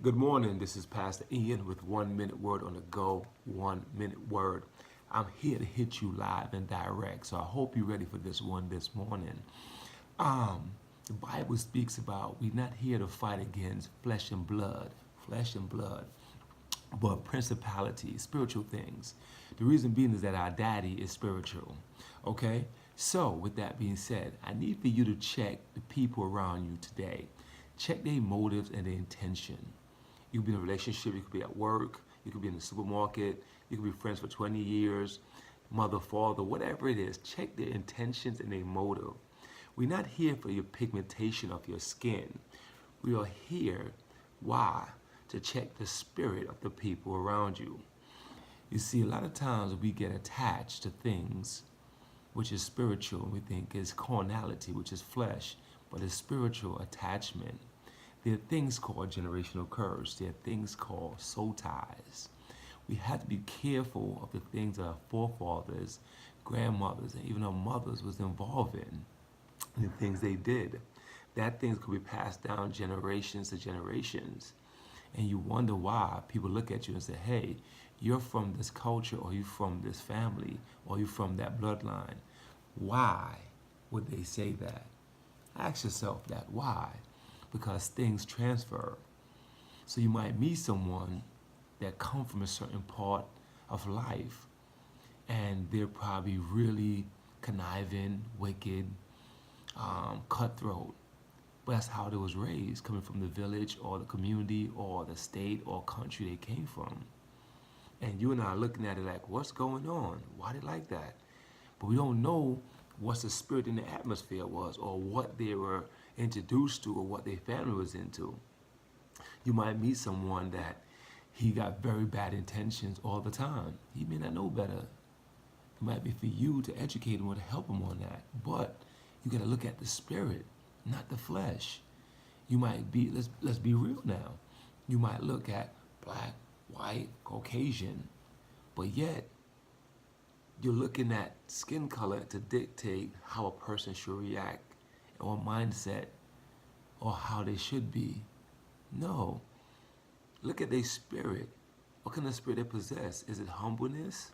Good morning. This is Pastor Ian with 1 Minute Word on the Go. 1 Minute Word. I'm here to hit you live and direct. So I hope you're ready for this one this morning. The Bible speaks about we're not here to fight against flesh and blood, but principalities, spiritual things. The reason being is that our daddy is spiritual. Okay? So, with that being said, I need for you to check the people around you today. Check their motives and their intention. You could be in a relationship, you could be at work, you could be in the supermarket, you could be friends for 20 years, mother, father, whatever it is. Check their intentions and their motive. We're not here for your pigmentation of your skin. We are here, why? To check the spirit of the people around you. You see, a lot of times we get attached to things which is spiritual, and we think is carnality, which is flesh, but it's spiritual attachment. There are things called generational curse. There are things called soul ties. We have to be careful of the things that our forefathers, grandmothers, and even our mothers was involved in, and the things they did. That things could be passed down generations to generations. And you wonder why people look at you and say, hey, you're from this culture, or you're from this family, or you're from that bloodline. Why would they say that? Ask yourself that. Why? Because things transfer. So you might meet someone that come from a certain part of life, and they're probably really conniving, wicked, cutthroat. But that's how they was raised, coming from the village or the community or the state or country they came from. And you and I are looking at it like, what's going on? Why they like that? But we don't know what the spirit in the atmosphere was, or what they were introduced to, or what their family was into. You might meet someone that he got very bad intentions all the time. He may not know better. It might be for you to educate him or to help him on that. But you got to look at the spirit, not the flesh. You might be, let's be real now. You might look at black, white, Caucasian, but yet you're looking at skin color to dictate how a person should react, or mindset, or how they should be. No. Look at their spirit. What kind of spirit they possess? Is it humbleness?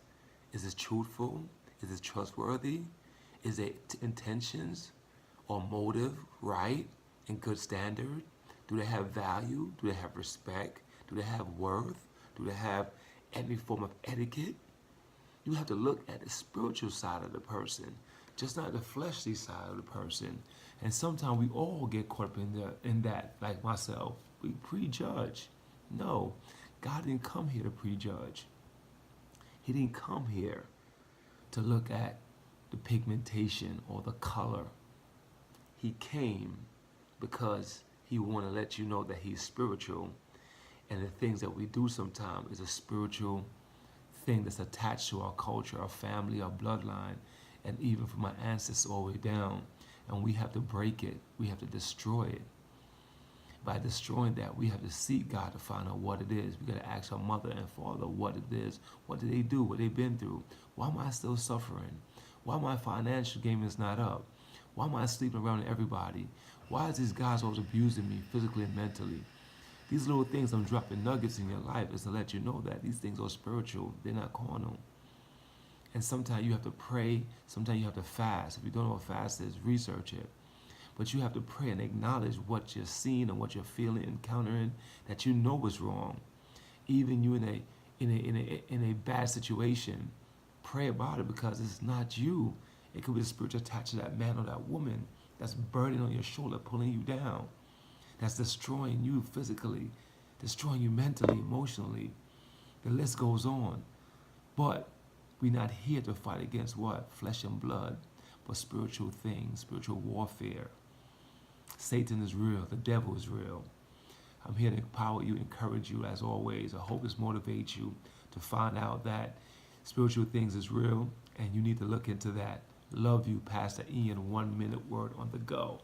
Is it truthful? Is it trustworthy? Is it intentions or motive right and good standard? Do they have value? Do they have respect? Do they have worth? Do they have any form of etiquette? You have to look at the spiritual side of the person, just not the fleshly side of the person. And sometimes we all get caught up in that, like myself. We prejudge. No, God didn't come here to prejudge. He didn't come here to look at the pigmentation or the color. He came because he wanted to let you know that he's spiritual, and the things that we do sometimes is a spiritual thing that's attached to our culture, our family, our bloodline, and even from our ancestors all the way down. And we have to break it. We have to destroy it. By destroying that, we have to seek God to find out what it is. We got to ask our mother and father what it is. What did they do? What they've been through? Why am I still suffering? Why my financial game is not up? Why am I sleeping around everybody? Why is these guys always abusing me physically and mentally? These little things I'm dropping nuggets in your life is to let you know that these things are spiritual. They're not carnal. And sometimes you have to pray. Sometimes you have to fast. If you don't know what fast is, research it. But you have to pray and acknowledge what you're seeing and what you're feeling, encountering, that you know is wrong. Even you in a bad situation, pray about it, because it's not you. It could be the spirit attached to that man or that woman that's burning on your shoulder, pulling you down. That's destroying you physically, destroying you mentally, emotionally. The list goes on. But we're not here to fight against what? Flesh and blood, but spiritual things, spiritual warfare. Satan is real. The devil is real. I'm here to empower you, encourage you as always. I hope this motivates you to find out that spiritual things is real, and you need to look into that. Love you, Pastor Ian. 1 Minute Word on the Go.